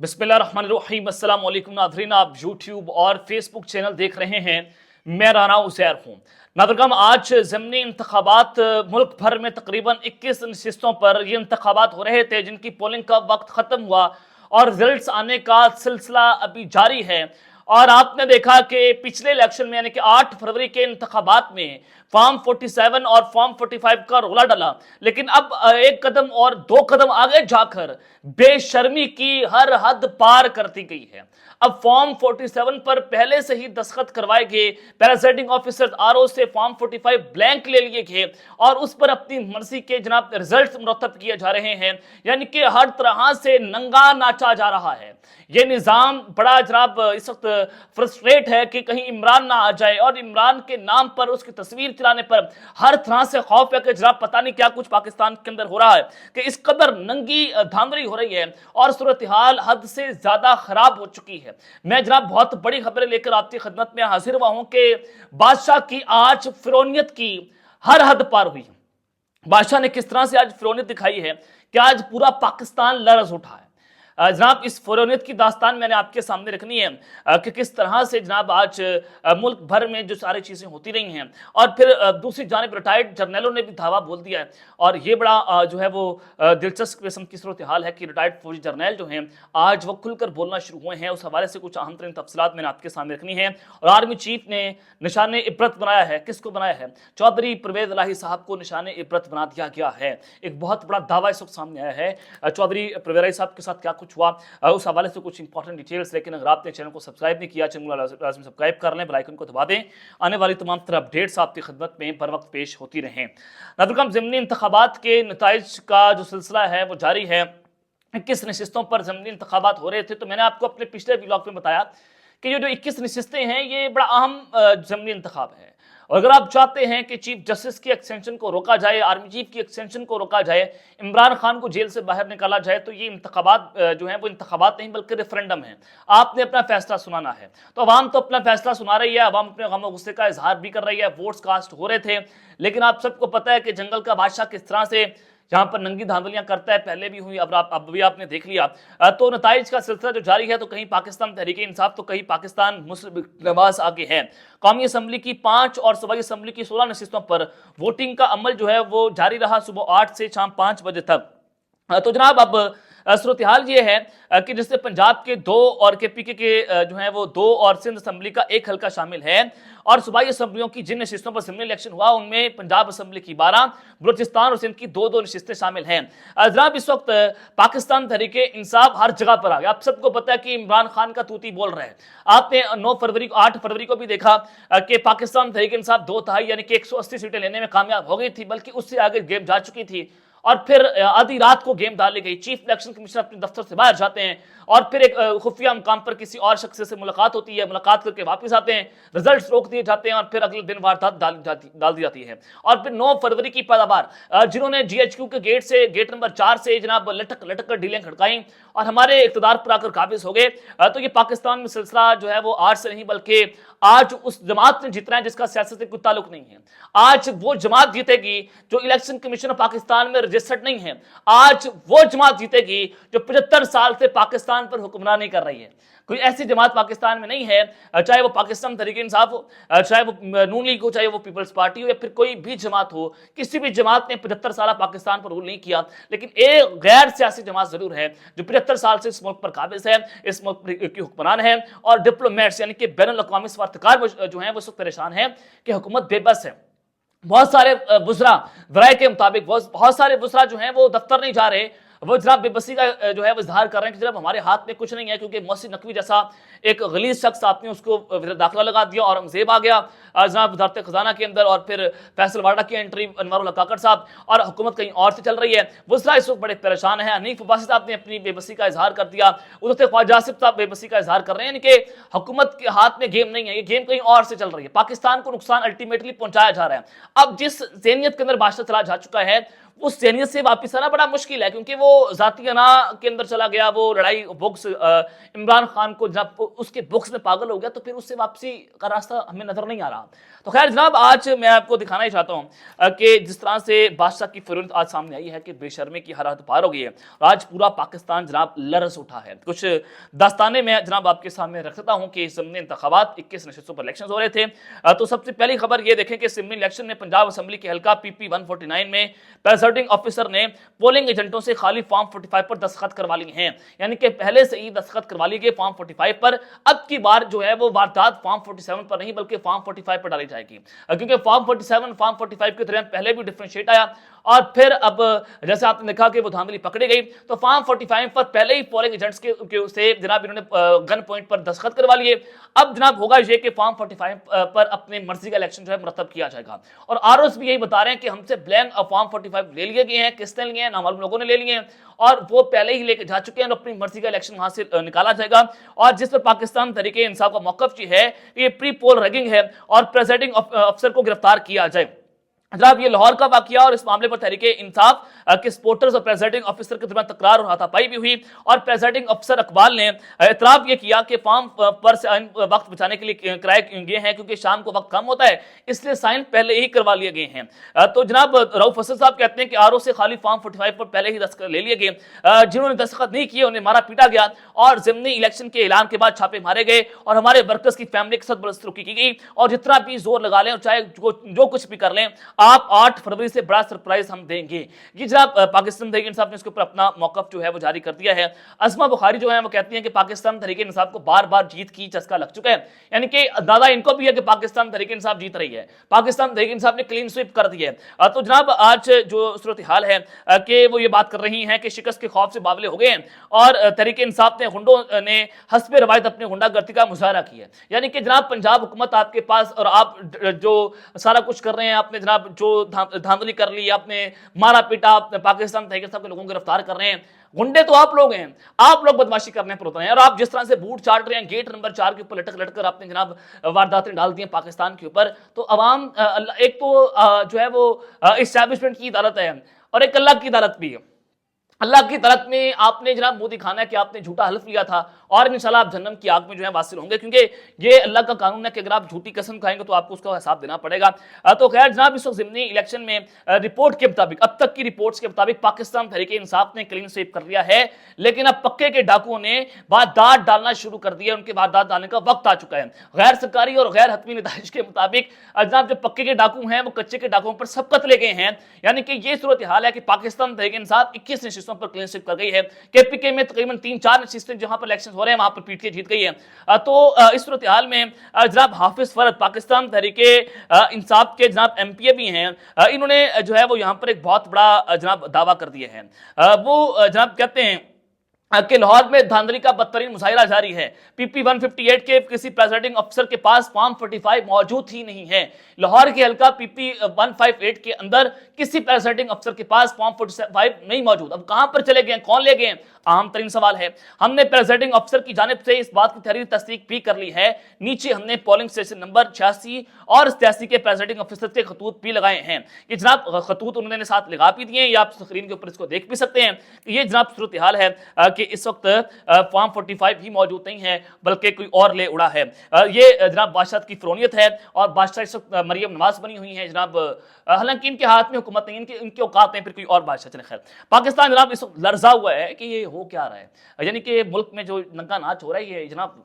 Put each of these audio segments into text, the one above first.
बिस्मिल्लाहिर्रहमानिर्रहीम अस्सलाम वालेकुम नाज़रीन, आप यूट्यूब और फेसबुक चैनल देख रहे हैं। मैं राना उज़ैर हूँ। नाज़रीन, आज ज़मीनी इंतखाबात मुल्क भर में तकरीबन 21 नशिस्तों पर ये इंतखाबात हो रहे थे, जिनकी पोलिंग का वक्त ख़त्म हुआ और रिजल्ट्स आने का सिलसिला अभी जारी है। और आपने देखा कि पिछले इलेक्शन में यानी कि 8 फरवरी के इंतखाबात में फॉर्म 47 और फॉर्म 45 का रोला डला, लेकिन अब एक कदम और दो कदम आगे जाकर बेशर्मी की हर हद पार करती गई है। अब फॉर्म 47 पर पहले से ही दस्तखत करवाए गए, प्रेजाइडिंग ऑफिसर आरओ से फॉर्म 45 ब्लैंक ले लिए गए और उस पर अपनी मर्जी के जनाब रिजल्ट मुरतब किए जा रहे हैं, यानी कि हर तरह से नंगा नाचा जा रहा है। ये निज़ाम बड़ा जनाब इस वक्त फ्रस्ट्रेट है कि कहीं इमरान ना आ जाए और इमरान के नाम पर उसकी तस्वीर चलाने पर हर तरह से खौफ है कि जनाब पता नहीं क्या कुछ पाकिस्तान के अंदर हो रहा है कि इस कदर नंगी धांधली हो रही है और सूरत हाल हद से ज्यादा खराब हो चुकी है। मैं जनाब बहुत बड़ी खबरें लेकर आपकी खिदमत में हाजिर हुआ हूं कि बादशाह की आज फिरौनियत की हर हद पार हुई है। बादशाह ने किस तरह से आज फिरौनियत दिखाई है कि आज पूरा पाकिस्तान लरज उठा है। जनाब इस फिरौनियत की दास्तान मैंने आपके सामने रखनी है कि किस तरह से जनाब आज मुल्क भर में जो सारी चीज़ें होती रही हैं और फिर दूसरी जानिब रिटायर्ड जर्नलों ने भी धावा बोल दिया है। और ये बड़ा जो है वो दिलचस्प किस्म की सूरत हाल है कि रिटायर्ड फौजी जर्नल जो हैं आज वो खुलकर बोलना शुरू हुए हैं। उस हवाले से कुछ अहम तरीन तफसीलात मैंने आपके सामने रखनी है। और आर्मी चीफ ने निशान इबरत बनाया है। किसको बनाया है? चौधरी परवेज इलाही साहब को निशान इबरत बना दिया गया है। एक बहुत बड़ा दावा इस वक्त सामने आया है। चौधरी परवेज इलाही साहब के साथ क्या कुछ हुआ उस हवाले से कुछ इंपॉर्टेंट डिटेल्स। लेकिन अगर आपने चैनल को सब्सक्राइब नहीं किया, चैनल को लाजमी सब्सक्राइब कर लें, बेल आइकन को दबा दें। आने वाली तमाम तरह अपडेट्स आपकी खिदमत में बर वक्त पेश होती रहें। नाज़रीन, ज़मीनी इंतखाबात के नताइज का जो सिलसिला है वो जारी है। 21 नशिस्तों पर ज़मीनी इंतखाबात हो रहे थे, तो मैंने आपको अपने पिछले व्लॉग में बताया कि ये जो 21 नशिस्तें हैं ये बड़ा अहम ज़मीनी इंतखाब है। और अगर आप चाहते हैं कि चीफ जस्टिस की एक्सटेंशन को रोका जाए, आर्मी चीफ की एक्सटेंशन को रोका जाए, इमरान खान को जेल से बाहर निकाला जाए, तो ये इंतखाबात जो हैं वो इंतखाबात नहीं बल्कि रेफरेंडम है। आपने अपना फैसला सुनाना है। तो अवाम तो अपना फैसला सुना रही है, अवाम अपने गम और गुस्से का इजहार भी कर रही है। वोट्स कास्ट हो रहे थे, लेकिन आप सबको पता है कि जंगल का बादशाह किस तरह से जहां पर नंगी धांधलियां करता है, पहले भी हुई, अब भी आपने देख लिया। तो नताइज का सिलसिला जो जारी है, तो कहीं पाकिस्तान तहरीक इंसाफ तो कहीं पाकिस्तान मुस्लिम नवाज आगे है। कौमी असम्बली की 5 और सूबाई असम्बली की 16 नशिस्तों पर वोटिंग का अमल जो है वो जारी रहा सुबह 8 से शाम 5 बजे तक। तो जनाब अब सूरत हाल ये है कि जिससे पंजाब के 2 और केपीके के जो है वो 2 और सिंध असम्बली का 1 हल्का शामिल है। और सूबाई असम्बलियों की जिन नशिस्तों पर सिमली इलेक्शन हुआ उनमें पंजाब असम्बली की 12, बलूचिस्तान और सिंध की 2-2 नशिस्तें शामिल हैं। जनाब इस वक्त पाकिस्तान तहरीके इंसाफ हर जगह पर आ गया। आप सबको पता है कि इमरान खान का तूती बोल रहे हैं। आपने 8 फरवरी को भी देखा कि पाकिस्तान तहरीके इंसाफ 2 तिहाई यानी कि 180 सीटें लेने में कामयाब हो गई थी, बल्कि उससे आगे गेम जा चुकी थी। और फिर आधी रात को गेम डाली गई। चीफ इलेक्शन कमिश्नर अपने दफ्तर से बाहर जाते हैं और फिर एक खुफिया मुकाम पर किसी और शख्स से मुलाकात होती है, मुलाकात करके वापस आते हैं, रिजल्ट्स रोक दिए जाते हैं और फिर अगले दिन वारदात डाल दी जाती है। और फिर 9 फरवरी की पैदावार जिन्होंने जीएचक्यू के गेट नंबर 4 से जनाब लटक लटक कर डीलें खड़काई और हमारे इक़्तिदार पर आकर काबिज हो गए। तो ये पाकिस्तान में सिलसिला जो है वो आज से नहीं बल्कि आज उस जमात ने जीतना है जिसका सियासत से कोई ताल्लुक नहीं है। आज वो जमात जीतेगी जो इलेक्शन कमीशन पाकिस्तान में रजिस्टर्ड नहीं है। आज वो जमात जीतेगी जो 75 साल से पाकिस्तान पर हुक्मरानी कर रही है। कोई ऐसी जमात पाकिस्तान में नहीं है, चाहे वो पाकिस्तान तहरीके इंसाफ हो, चाहे वो नून लीग हो, चाहे वो पीपल्स पार्टी हो या फिर कोई भी जमात हो। किसी भी जमात ने 75 साल पाकिस्तान पर रूल नहीं किया, लेकिन एक गैर सियासी जमात जरूर है जो 75 साल से इस मुल्क पर काबिज है, इस मुल्क की हुक्मरान है। और डिप्लोमेट्स यानी कि बैनुल अक़वामी सफारतकार जो है वो सब परेशान है कि हुकूमत बेबस है। बहुत सारे वुज़रा वराय के मुताबिक बहुत सारे वुज़रा जो हैं वो दफ्तर नहीं जा रहे। वो जनाब बेबसी का जो है वो इजहार कर रहे हैं कि जनाब हमारे हाथ में कुछ नहीं है, क्योंकि मोहसिन नकवी जैसा एक गलीज शख्स आपने उसको दाखिला लगा दिया, औरंगजेब आ गया जनाब वज़ारत खजाना के अंदर, और फिर फैसल वाडा की एंट्री, अनवारुल हक काकड़ साहब, और हुकूमत कहीं और से चल रही है। वुज़रा इस वक्त बड़े परेशान है। हनीफ अब्बासी साहब ने अपनी बेबसी का इजहार कर दिया, उधर ख्वाजा आसिफ साहब बेबसी का इजहार कर रहे हैं, यानी कि हुकूमत के हाथ में गेम नहीं है, ये गेम कहीं और से चल रही है। पाकिस्तान को नुकसान अल्टीमेटली पहुंचाया जा रहा है। अब जिस ज़हनियत के अंदर बादशाह चला जा चुका है वो सैनियत से वापस आना बड़ा मुश्किल है, क्योंकि वो जाती अना के अंदर चला गया, वो लड़ाई बुक्स इमरान खान को जब उसके बुक्स में पागल हो गया, तो फिर उससे वापसी का रास्ता हमें नजर नहीं आ रहा। तो खैर जनाब, आज मैं आपको दिखाना ही चाहता हूँ कि जिस तरह से बादशाह की फिरौत आज सामने आई है कि बेशर्मी की हद पार हो गई है। आज पूरा पाकिस्तान जनाब लरस उठा है। कुछ दास्तानें मैं जनाब आपके सामने रख सकता हूँ कि ज़िमनी इंतखाबात 21 नशिस्तों पर इलेक्शन हो रहे थे। तो सबसे पहली खबर ये देखें कि ज़िमनी इलेक्शन में पंजाब असम्बली के हल्का PP 149 में प्रेसिडिंग ऑफिसर ने पोलिंग एजेंटों से खाली फॉर्म 45 पर दस्तखत करवा लिए हैं, यानी कि पहले से ही दस्तखत करवा लिए गए फॉर्म 45 पर। अब की बार जो है वो वारदात फॉर्म 47 पर नहीं बल्कि फॉर्म 45 पर डाली जाएगी, क्योंकि फॉर्म 47 फॉर्म 45 के दरमियान पहले भी डिफरेंशिएट आया और फिर अब जैसे आपने देखा कि वो धांधली पकड़ी गई, तो फॉर्म 45 पर पहले ही पोलिंग एजेंट्स के से जनाब इन्होंने गन पॉइंट पर दस्तखत करवा लिए। अब जनाब होगा ये कि फॉर्म 45 पर अपने मर्जी का इलेक्शन जो है मुरतब किया जाएगा। और आरओस भी यही बता रहे हैं कि हमसे ब्लैंक फॉर्म 45 ले लिए गए हैं, किसने लिए हैं, नामालूम लोगों ने ले लिए हैं और वो पहले ही लेके जा चुके हैं, अपनी मर्जी का इलेक्शन वहां से निकाला जाएगा। और जिस पर पाकिस्तान तहरीके इंसाफ का मौकफ है कि ये प्री पोल रैगिंग है और प्रेसिडिंग अफसर को गिरफ्तार किया जाए। जनाब ये लाहौर का वाकया और इस मामले पर तहरीके इंसाफ के सपोर्टर्स और प्रेसिडिंग ऑफिसर के दरमियान तकरार और हाथापाई भी हुई और प्रेसिडिंग ऑफिसर इकबाल ने इतराफ ये किया कि फॉर्म पर साइन वक्त बचाने के लिए कराए गए हैं, क्योंकि शाम को वक्त कम होता है, इसलिए साइन पहले ही करवा लिए गए हैं। तो जनाब रऊफ हसन साहब कहते हैं कि आरओ से खाली फॉर्म 45 पर पहले ही दस्तखत ले लिए गए, जिन्होंने दस्तखत नहीं किए उन्हें मारा पीटा गया और ज़िमनी इलेक्शन के ऐलान के बाद छापे मारे गए और हमारे वर्कर्स की फैमिली के साथ बदसलूकी की गई। और जितना भी जोर लगा लें और चाहे जो कुछ भी कर लें, आप 8 फरवरी से बड़ा सरप्राइज हम देंगे। ये जनाब पाकिस्तान तहरीक इंसाफ ने इसके ऊपर अपना मौकफ जो है वो जारी कर दिया है। अज़मा बुखारी जो है वो कहती हैं कि पाकिस्तान तहरीक इंसाफ को बार बार जीत की चस्का लग चुका है, यानी कि दादा इनको भी है कि पाकिस्तान तहरीक इंसाफ जीत रही है, पाकिस्तान तहरीक इंसाफ ने क्लीन स्वीप कर दी है। तो जनाब आज जो सूरत हाल है कि वो ये बात कर रही हैं कि शिकस्त के खौफ से बावले हो गए हैं और तहरीक इंसाफ ने गुंडों ने हस्ब रवायत अपनी गुंडागर्दी का मुजाहरा किया है। यानी कि जनाब पंजाब हुकूमत आपके पास और आप जो सारा कुछ कर रहे हैं, आपने जनाब जो धांधली कर ली, आपने मारा पीटा, पाकिस्तान तहरीक इंसाफ के लोगों को गिरफ्तार कर रहे हैं, गुंडे तो आप लोग हैं, आप लोग बदमाशी करने पर उतरे हैं। और आप जिस तरह से बूट चाट रहे हैं, गेट नंबर 4 के ऊपर लटक लटकर आपने जनाब वारदातें डाल दी हैं पाकिस्तान के ऊपर, तो अवाम एक तो जो है वो इस्टेब्लिशमेंट की अदालत है और एक अल्लाह की अदालत भी है। अल्लाह की अदालत में आपने जनाब मुंह दिखाना है कि आपने झूठा हल्फ लिया था और इंशाल्लाह आप जन्नम की आग में जो है वासिल होंगे, क्योंकि ये अल्लाह का कानून है कि अगर आप झूठी कसम खाएंगे तो आपको उसका हिसाब देना पड़ेगा। तो खैर जनाब इस वक्त ज़िमनी इलेक्शन में रिपोर्ट के मुताबिक, अब तक की रिपोर्ट्स के मुताबिक पाकिस्तान तहरीक इंसाफ ने क्लीन स्वीप कर लिया है, लेकिन अब पक्के के डाकुओं ने वारदात डालना शुरू कर दिया, उनके वारदात डालने का वक्त आ चुका है। गैर सरकारी और गैर हतमी निदाइश के मुताबिक जनाब जो पक्के के डाकू हैं वो कच्चे के डाकुओं पर सबकत ले गए हैं। यानी कि ये सूरत हाल है कि पाकिस्तान तहरीक इंसाफ 21 नशिस्तों पर क्लीन स्वीप कर गई है। केपीके में तकरीबन 3-4 नशिस्तें जहां पर इलेक्शन हो रहे हैं वहां पर पीट के जीत गई है। तो इस सूरत हाल में जनाब हाफिज फरद पाकिस्तान तहरीके इंसाफ के जनाब एमपीए भी हैं, इन्होंने जो है वो यहां पर एक बहुत बड़ा जनाब दावा कर दिया है। वो जनाब कहते हैं कि लाहौर में धांधली का बदतरीन मुजाहिरा जारी है। PP 158 के किसी प्रेसिडिंग अफसर के पास फॉर्म 45 मौजूद ही नहीं है। लाहौर के हल्का PP 158 के अंदर किसी प्रेसिडिंग अफसर के पास फॉर्म 45 नहीं मौजूद। अब कहां पर चले गए, कौन ले गए, अहम तरीन सवाल है। हमने प्रेसिडिंग अफसर की जानिब से इस बात की तहरीर तस्दीक भी कर ली है। नीचे हमने पोलिंग स्टेशन नंबर 86 और 87 के प्रेसिडिंग अफसर के खतूत भी लगाए हैं। ये जनाब खतूत उन्होंने साथ लगा भी दिए हैं, या आप स्क्रीन के ऊपर इसको देख भी सकते हैं। ये जनाब सूरत हाल है कि इस वक्त फॉर्म 45 भी मौजूद नहीं है बल्कि कोई और ले उड़ा है। ये जनाब बादशाह की फिरौनियत है और बादशाह इस वक्त मरियम नवाज बनी हुई है जनाब, हालांकि इनके हाथ में हुकूमत नहीं, इनके औकात हैं, फिर कोई और बादशाह चले। खैर पाकिस्तान जनाब इस वक्त लर्जा हुआ है कि ये हो क्या रहा है, यानी कि मुल्क में जो नंगा नाच हो रहा है ये जनाब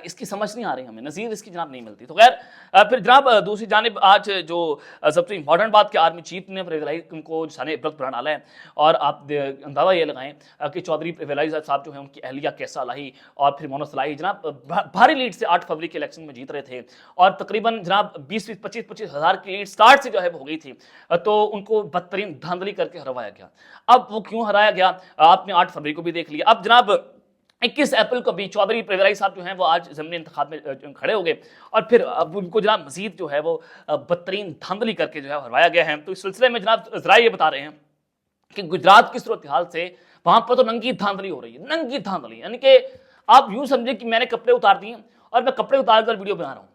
इसकी समझ नहीं आ रही, हमें नज़ीर इसकी जनाब नहीं मिलती। तो खैर फिर जनाब दूसरी जानिब आज जो सबसे इम्पोर्टेंट बात कि आर्मी चीफ ने उनको शान इबरत पर डाला है और आप अंदाज़ा ये लगाएं कि चौधरी परवेज़ साहब जो है उनकी अहलिया कैसा लाई और फिर मोहम्मद सलाही जनाब भारी लीड से 8 फरवरी के इलेक्शन में जीत रहे थे और तकरीबन जनाब 20-25 हज़ार की लीड स्टार्ट से जो है वो हो गई थी, तो उनको बदतरीन धांधली करके हरवाया गया। अब वो क्यों हराया गया आपने 8 फरवरी को भी देख लिया। अब जनाब 21 अप्रैल को भी चौधरी परवेज़ साहब जो हैं वो आज ज़िमनी इंतखाब में खड़े हो गए और फिर अब उनको जनाब मजीद जो है वो बदतरीन धांधली करके जो है हरवाया गया है। तो इस सिलसिले में जनाब ज़रा ये बता रहे हैं कि गुजरात की सूरत हाल से वहां पर तो नंगी धांधली हो रही है, नंगी धांधली, यानी कि आप यूं समझे कि मैंने कपड़े उतार दिए और मैं कपड़े उतार कर वीडियो बना रहा हूँ।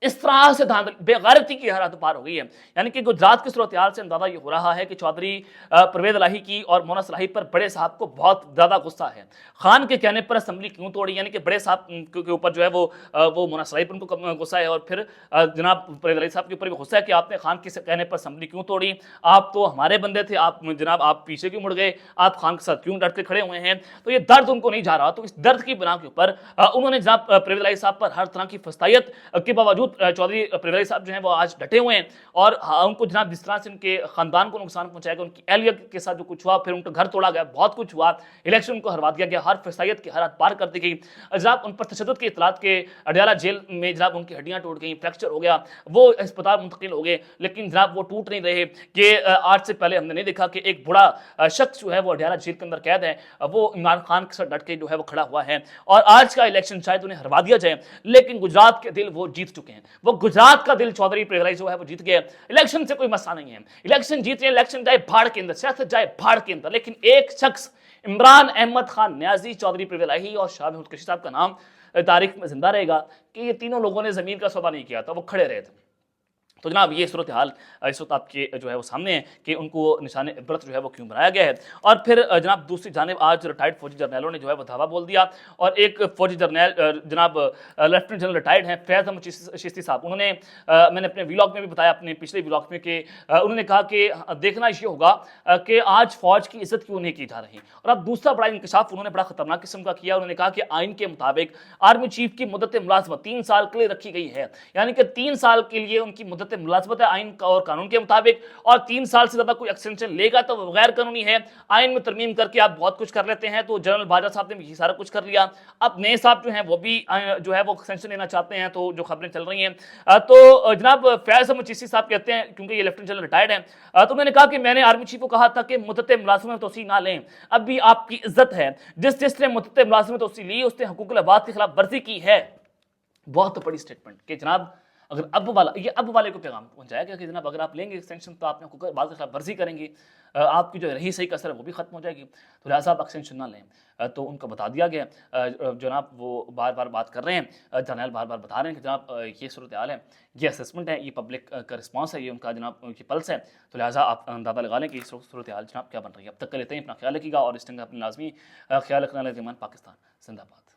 इस तरह से बेगैरती की हद पार हो गई है। यानी कि गुजरात की सूरत हाल से अंदाजा ये हो रहा है कि चौधरी परवेज इलाही की और मोना इलाही पर बड़े साहब को बहुत ज्यादा गुस्सा है। खान के कहने पर असेंबली क्यों तोड़ी, यानी कि बड़े साहब के ऊपर जो है वो मोना इलाही पर उनको गुस्सा है, और फिर जनाब परवेज इलाही साहब के ऊपर भी गुस्सा है कि आपने खान के कहने पर असेंबली क्यों तोड़ी, आप तो हमारे बंदे थे, आप जनाब आप पीछे क्यों मुड़ गए, आप खान के साथ क्यों डट के खड़े हुए हैं। तो ये दर्द उनको नहीं जा रहा, तो इस दर्द की बिना के ऊपर उन्होंने जनाब परवेज इलाही साहब पर हर तरह की फस्तायत के बावजूद चौधरी परवेज साहब जो हैं वो आज डटे हुए हैं, और उनको जनाब जिस तरह से उनके खानदान को नुकसान पहुंचाएगा, उनकी एहलिया के साथ जो कुछ हुआ, फिर उनका घर तोड़ा गया, बहुत कुछ हुआ, इलेक्शन को हरवा दिया गया, हर फसायत की हद पार कर दी गई, जनाब उन पर तशद्दुद की इतलात के अडयाला जेल में जनाब उनकी हड्डियां टूट गई, फ्रैक्चर हो गया, वो अस्पताल मुंतकिल हो गए, लेकिन जनाब वो टूट नहीं रहे कि आज से पहले हमने नहीं देखा कि एक बड़ा शख्स जो है वो अडयाला जेल के अंदर कैद है, वो इमरान खान के साथ डट के जो है वो खड़ा हुआ है, और आज का इलेक्शन शायद उन्हें हरवा दिया जाए, लेकिन गुजरात के दिल वो जीत चुके हैं, वो गुजरात का दिल चौधरी परवेज जो है वो जीत गए। इलेक्शन से कोई मसला नहीं है, इलेक्शन जीत रहे, इलेक्शन जाए भाड़ के अंदर, सियासत जाए भाड़ के अंदर, लेकिन एक शख्स इमरान अहमद खान न्याजी, चौधरी परवेज इलाही और शाह महमूद कुरैशी साहब का नाम तारीख में जिंदा रहेगा कि ये तीनों लोगों ने जमीन का सौदा नहीं किया था, वो खड़े रहे थे। तो जनाब ये सूरत हाल इस वक्त आपके जो है वो सामने है कि उनको निशान इबरत जो है वो क्यों बनाया गया है। और फिर जनाब दूसरी जानिब आज रिटायर्ड फौजी जर्नैलों ने जो है वो धावा बोल दिया, और एक फौजी जर्नैल जनाब लेफ्टिनेंट जनरल रिटायर्ड हैं फैज़ अहमद चिश्ती साहब, उन्होंने मैंने अपने व्लॉग में भी बताया, अपने पिछले व्लॉग में, कि उन्होंने कहा कि देखना ये होगा कि आज फौज की इज्जत क्यों नहीं की जा रही। और अब दूसरा बड़ा इंकशाफ उन्होंने बड़ा खतरनाक किस्म का किया, उन्होंने कहा कि आइन के मुताबिक आर्मी चीफ की मुद्दत मुलाजमत 3 साल के लिए रखी गई है, यानी कि 3 साल के लिए उनकी मुद्दत मुलाजमत है आइन और कानून के मुताबिक, और 3 साल से ज्यादा कोई एक्सटेंशन लेगा तो गैर कानूनी है। आइन में तरमीम करके आप बहुत कुछ कर लेते हैं, तो जनरल बाजवा साहब ने भी सारा कुछ कर लिया, अब नए साहब जो हैं वो भी जो है वो एक्सटेंशन लेना चाहते हैं, तो जो खबरें चल रही हैं, तो जनाब फैज अहमद चिश्ती साहब कहते हैं, क्योंकि ये लेफ्टिनेंट जनरल रिटायर्ड हैं, तो मैंने कहा कि मैंने आर्मी चीफ को कहा था कि मुद्दत मुलाजमत में तोसी ना लें, अब भी आपकी इज्जत है, जिसने मुद्दत मुलाजमत में तोसी ली उसने हुकूक अल-इबाद की खिलाफ वर्जी की है। बहुत बड़ी स्टेटमेंट कि जनाब अगर अब वाले को पैगाम पहुंचाया कि जनाब अगर आप लेंगे एक्सटेंशन तो आपने हुकूक अल-इबाद के खिलाफ वर्जी करेंगे, आपकी जो रही सही कसर है वो भी खत्म हो जाएगी, तो लिहाजा आप एक्सटेंशन ना लें। तो उनको बता दिया गया, जनाब वो बार बार बात कर रहे हैं, जर्नैल बार बार बता रहे हैं कि जनाब ये सूरत हाल है, ये असेसमेंट है, ये पब्लिक का रिस्पांस है, ये उनका जनाब उनकी पल्स है, तो लिहाजा आप अंदाजा लगा लें कि सूरत हाल जनाब क्या बन रही है। अब तक कर लेते हैं, अपना ख्याल रखिएगा, और इस टाइम अपने लाजमी ख्याल रखना। पाकिस्तान जिंदाबाद।